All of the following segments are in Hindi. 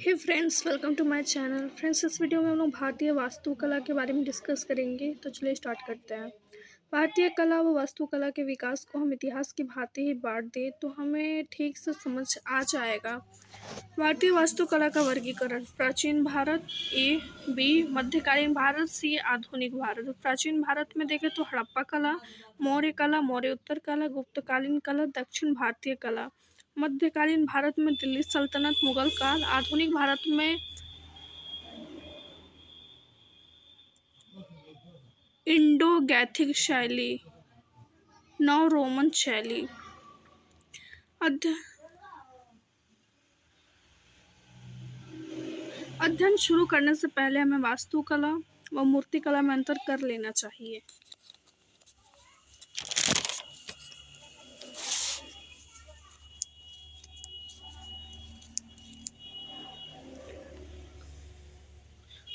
Hey friends, welcome to my channel. Friends, इस वीडियो में हम लोग भारतीय वास्तुकला के बारे में डिस्कस करेंगे। तो चलिए स्टार्ट करते हैं। भारतीय कला व वास्तुकला के विकास को हम इतिहास की भांति ही बांट दें तो हमें ठीक से समझ आ जाएगा। भारतीय वास्तुकला का वर्गीकरण: प्राचीन भारत ए, बी मध्यकालीन भारत, सी आधुनिक भारत। प्राचीन भारत में देखें तो हड़प्पा कला, मौर्य उत्तर कला, गुप्तकालीन कला, दक्षिण भारतीय कला। मध्यकालीन भारत में दिल्ली सल्तनत, मुगल काल। आधुनिक भारत में इंडो गैथिक शैली, नव रोमन शैली। अध्ययन शुरू करने से पहले हमें वास्तुकला व मूर्तिकला में अंतर कर लेना चाहिए।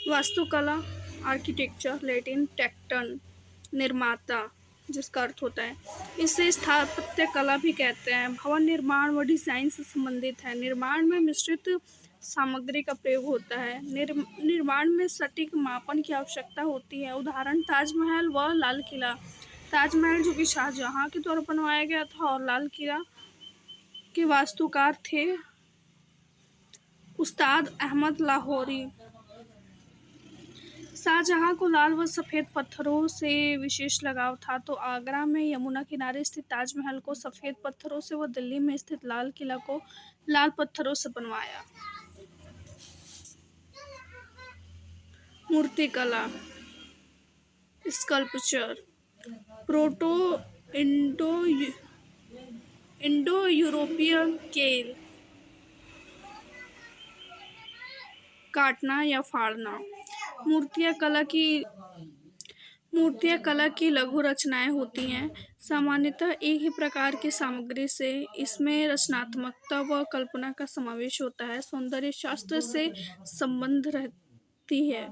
वास्तुकला, आर्किटेक्चर, लैटिन टेक्टन, निर्माता, जिसका अर्थ होता है। इसे स्थापत्य कला भी कहते हैं। भवन निर्माण व डिजाइन से संबंधित है। निर्माण में मिश्रित सामग्री का प्रयोग होता है। निर्माण में सटीक मापन की आवश्यकता होती है। उदाहरण: ताजमहल व लाल किला। ताजमहल जो कि शाहजहां के द्वारा बनवाया गया था और लाल किला के वास्तुकार थे उस्ताद अहमद लाहौरी। शाहजहां को लाल व सफ़ेद पत्थरों से विशेष लगाव था, तो आगरा में यमुना किनारे स्थित ताजमहल को सफ़ेद पत्थरों से व दिल्ली में स्थित लाल किला को लाल पत्थरों से बनवाया। मूर्तिकला, स्कल्पचर, प्रोटो इंडो यूरोपियन केल, काटना या फाड़ना। मूर्तियाँ कला की लघु रचनाएं होती हैं, सामान्यतः एक ही प्रकार की सामग्री से। इसमें रचनात्मकता व कल्पना का समावेश होता है। सौंदर्य शास्त्र से संबंध रहती है।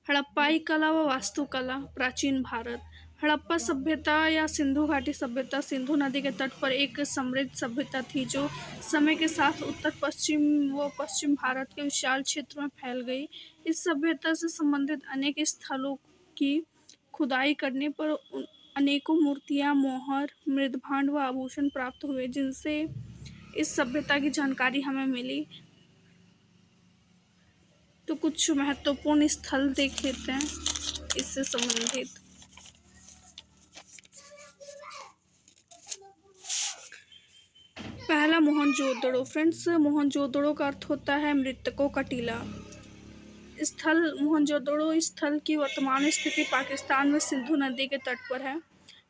हड़प्पाई कला व वास्तुकला। प्राचीन भारत। हड़प्पा सभ्यता या सिंधु घाटी सभ्यता सिंधु नदी के तट पर एक समृद्ध सभ्यता थी, जो समय के साथ उत्तर पश्चिम व पश्चिम भारत के विशाल क्षेत्र में फैल गई। इस सभ्यता से संबंधित अनेक स्थलों की खुदाई करने पर अनेकों मूर्तियां, मोहर, मृदभांड व आभूषण प्राप्त हुए, जिनसे इस सभ्यता की जानकारी हमें मिली। तो कुछ महत्वपूर्ण स्थल देख लेते हैं इससे संबंधित। पहला, मोहनजोदड़ो। फ्रेंड्स, मोहनजोदड़ो का अर्थ होता है मृतकों का टीला। स्थल: मोहनजोदड़ो स्थल की वर्तमान स्थिति पाकिस्तान में सिंधु नदी के तट पर है।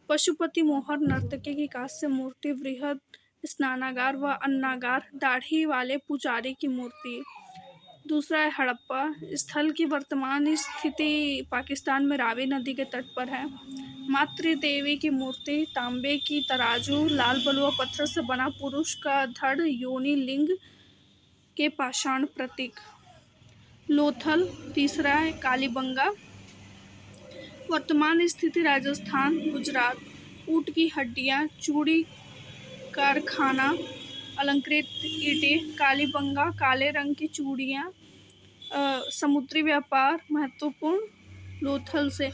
पशुपति मोहर, नर्तकी की कांस्य मूर्ति, वृहद स्नानागार व अन्नागार, दाढ़ी वाले पुजारी की मूर्ति। दूसरा है हड़प्पा स्थल की वर्तमान स्थिति पाकिस्तान में रावी नदी के तट पर है। मातृ देवी की मूर्ति, तांबे की तराजू, लाल बलुआ पत्थर से बना पुरुष का धड़, योनि लिंग के पाषाण प्रतीक। लोथल। तीसरा है कालीबंगा, वर्तमान स्थिति राजस्थान, गुजरात। ऊंट की हड्डियां, चूड़ी कारखाना, अलंकृत ईंटें। कालीबंगा, काले रंग की चूड़ियां, समुद्री व्यापार महत्वपूर्ण। लोथल से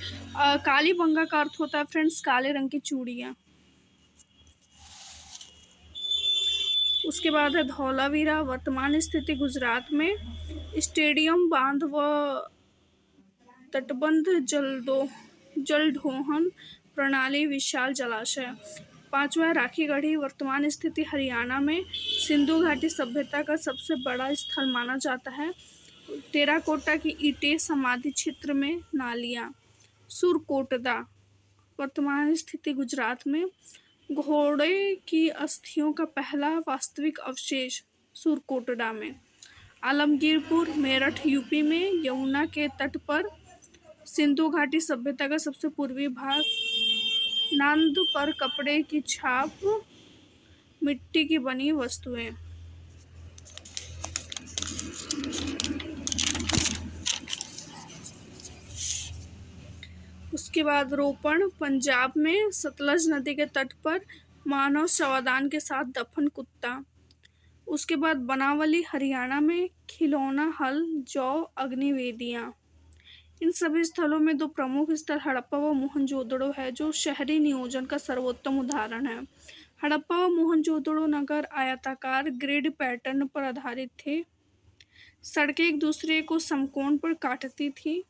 कालीबंगा का अर्थ होता है फ्रेंड्स काले रंग की चूड़ियां। उसके बाद है धौलावीरा, वर्तमान स्थिति गुजरात में। स्टेडियम, बांध व तटबंध, जलदोहन प्रणाली, विशाल जलाशय। पांचवा, राखीगढ़ी, वर्तमान स्थिति हरियाणा में। सिंधु घाटी सभ्यता का सबसे बड़ा स्थल माना जाता है। टेराकोटा की ईंटें, समाधि क्षेत्र में नालियां। सुरकोटदा, वर्तमान स्थिति गुजरात में। घोड़े की अस्थियों का पहला वास्तविक अवशेष सुरकोटड़ा में। आलमगीरपुर, मेरठ, यूपी में, यमुना के तट पर। सिंधु घाटी सभ्यता का सबसे पूर्वी भाग। नांद पर कपड़े की छाप, मिट्टी की बनी वस्तुएं। उसके बाद रोपण, पंजाब में, सतलज नदी के तट पर, मानव शवादान के साथ दफन कुत्ता। उसके बाद बनावली हरियाणा में खिलौना हल, जौ, अग्निवेदियाँ। इन सभी स्थलों में दो प्रमुख स्थल हड़प्पा व मोहनजोदड़ो है, जो शहरी नियोजन का सर्वोत्तम उदाहरण है। हड़प्पा व मोहनजोदड़ो नगर आयताकार ग्रिड पैटर्न पर आधारित थे। सड़कें एक दूसरे को समकोण पर काटती थी।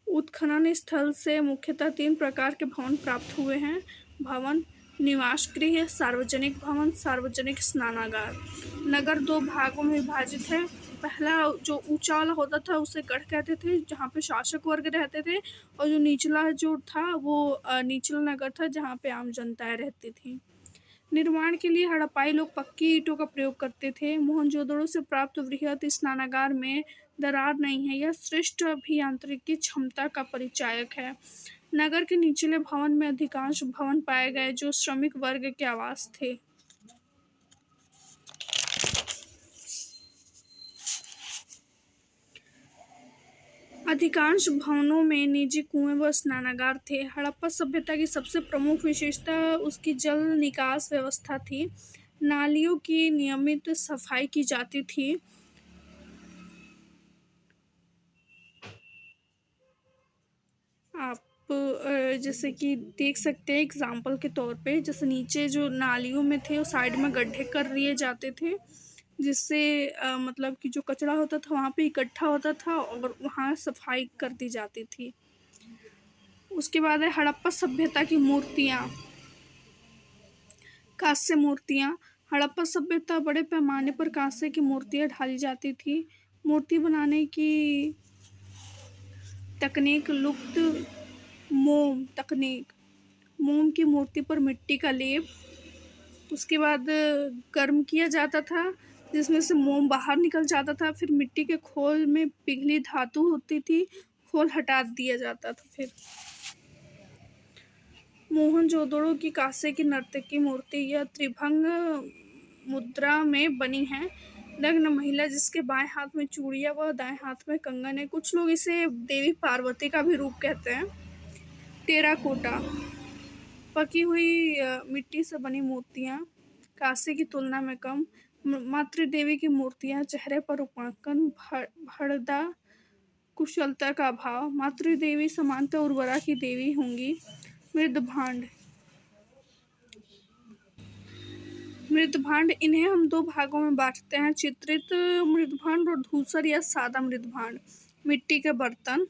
उत्खनन स्थल से मुख्यतः 3 प्रकार के भवन प्राप्त हुए हैं: भवन, निवास गृह, सार्वजनिक भवन, सार्वजनिक स्नानागार। नगर 2 भागों में विभाजित है। पहला जो ऊंचा वाला होता था उसे गढ़ कहते थे, जहाँ पे शासक वर्ग रहते थे, और जो निचला जो था वो निचला नगर था, जहाँ पे आम जनताएं रहती थी। निर्माण के लिए हड़प्पाई लोग पक्की ईंटों का प्रयोग करते थे। मोहनजोदड़ो से प्राप्त वृहत स्नानागार में दरार नहीं है। यह श्रेष्ठ अभियांत्रिकी क्षमता का परिचायक है। नगर के निचले भवन में अधिकांश भवन पाए गए जो श्रमिक वर्ग के आवास थे। अधिकांश भवनों में निजी कुएं व स्नानागार थे। हड़प्पा सभ्यता की सबसे प्रमुख विशेषता उसकी जल निकास व्यवस्था थी। नालियों की नियमित सफाई की जाती थी। आप जैसे कि देख सकते हैं एग्जाम्पल के तौर पे, जैसे नीचे जो नालियों में थे वो साइड में गड्ढे कर दिए जाते थे, जिससे मतलब कि जो कचरा होता था वहाँ पे इकट्ठा होता था और वहाँ सफाई कर दी जाती थी। उसके बाद है हड़प्पा सभ्यता की मूर्तियाँ। कांस्य मूर्तियाँ। हड़प्पा सभ्यता बड़े पैमाने पर कांस्य की मूर्तियाँ ढाली जाती थी। मूर्ति बनाने की तकनीक लुप्त। मोम तकनीक। मोम की मूर्ति पर मिट्टी का लेप, उसके बाद गर्म किया जाता था जिसमें से मोम बाहर निकल जाता था। फिर मिट्टी के खोल में पिघली धातु होती थी, खोल हटा दिया जाता था। फिर मोहनजोदड़ो की कांसे की नर्तकी मूर्ति, यह त्रिभंग मुद्रा में बनी है। नग्न महिला जिसके बाएं हाथ में चूड़ियां व दाएं हाथ में कंगन है। कुछ लोग इसे देवी पार्वती का भी रूप कहते हैं। टेराकोटा, पकी हुई मिट्टी से बनी मूर्तियाँ, कांसे की तुलना में कम। मातृदेवी की मूर्तियाँ, चेहरे पर रूपांकन, भड़दा कुशलता का अभाव। मातृदेवी समानतः उर्वरा की देवी होंगी। मृदभांड। मृदभांड, इन्हें हम 2 भागों में बांटते हैं: चित्रित मृदभांड और धूसर या सादा मृदभांड। मिट्टी के बर्तन,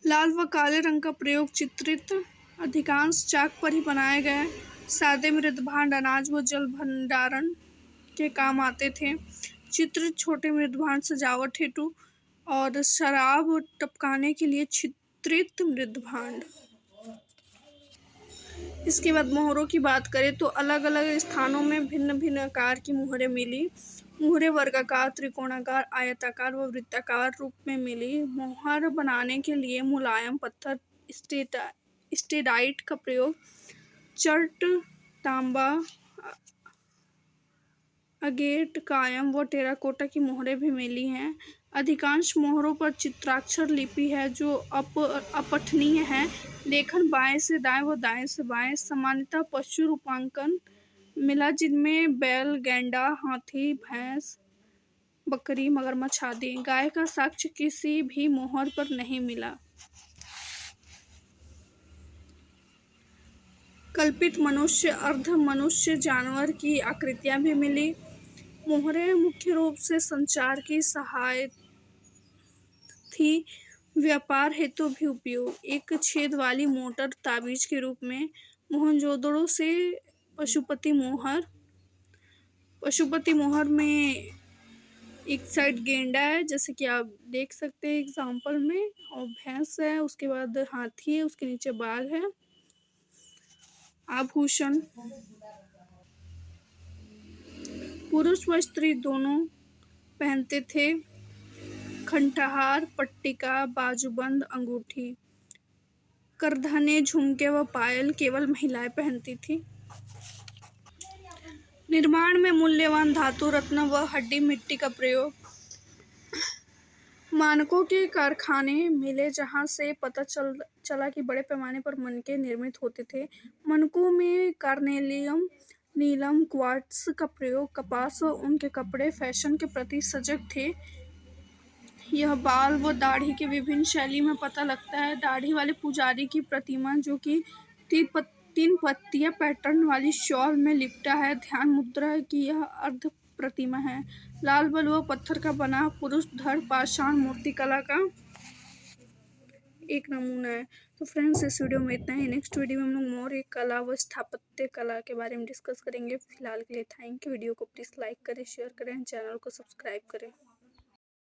लाल व काले रंग का प्रयोग। चित्रित अधिकांश चाक पर ही बनाए गए। सादे मृदभांड अनाज व जल भंडारण के काम आते थे। चित्रित छोटे मृदभांड सजावट हेतु और शराब टपकाने के लिए चित्रित मृदभांड। इसके बाद मोहरों की बात करें तो अलग अलग स्थानों में भिन्न भिन्न आकार की मोहरें मिली। मोहरें वर्गाकार, त्रिकोणाकार, आयताकार व वृत्ताकार रूप में मिली। मोहर बनाने के लिए मुलायम पत्थर स्टेडाइट का प्रयोग, चर्ट, तांबा, अगेट, कायम व टेराकोटा की मोहरें भी मिली हैं। अधिकांश मोहरों पर चित्राक्षर लिपि है जो अपठनीय है। लेखन बाएं से दाएं व दाएं से बाएं। सामान्यतः पशु रूपांकन मिला जिनमें बैल, गैंडा, हाथी, भैंस, बकरी, मगरमच्छ आदि। गाय का साक्ष्य किसी भी मोहर पर नहीं मिला। कल्पित मनुष्य, अर्ध मनुष्य, जानवर की आकृतियां भी मिली। मोहरें मुख्य रूप से संचार की सहायक थी, व्यापार हेतु भी उपयोग। एक छेद वाली मोटर ताबीज के रूप में। मोहनजोदड़ो से पशुपति मोहर। पशुपति मोहर में एक साइड गेंडा है, जैसे कि आप देख सकते हैं एग्जाम्पल में, और भैंस है, उसके बाद हाथी है, उसके नीचे बाघ है। आभूषण, पुरुष व स्त्री दोनों पहनते थे। कंठहार, पट्टिका, बाजूबंद, अंगूठी। करधने, झुमके व पायल केवल महिलाएं पहनती थी। निर्माण में मूल्यवान धातु, रत्न व हड्डी मिट्टी का प्रयोग। मानकों के कारखाने मिले जहां से पता चला कि बड़े पैमाने पर मनके निर्मित होते थे। मनकों में कार्नेलियम, नीलम क्वार्ट्ज का प्रयोग कपास व उनके कपड़े फैशन के प्रति सजग थे। यह बाल व दाढ़ी के विभिन्न शैली में पता लगता है। दाढ़ी वाले पुजारी की प्रतिमा जो कि तीन पत्तियां पैटर्न वाली शॉल में लिपटा है। ध्यान मुद्रा की यह अर्ध प्रतिमा है। लाल बलुआ व पत्थर का बना पुरुष धड़ पाषाण मूर्तिकला का एक नमूना है। तो फ्रेंड्स, इस वीडियो में इतना ही। नेक्स्ट वीडियो में हम लोग मौर्य कला व स्थापत्य कला के बारे में डिस्कस करेंगे। फिलहाल के लिए थैंक यू। वीडियो को प्लीज़ लाइक करें, शेयर करें, चैनल को सब्सक्राइब करें।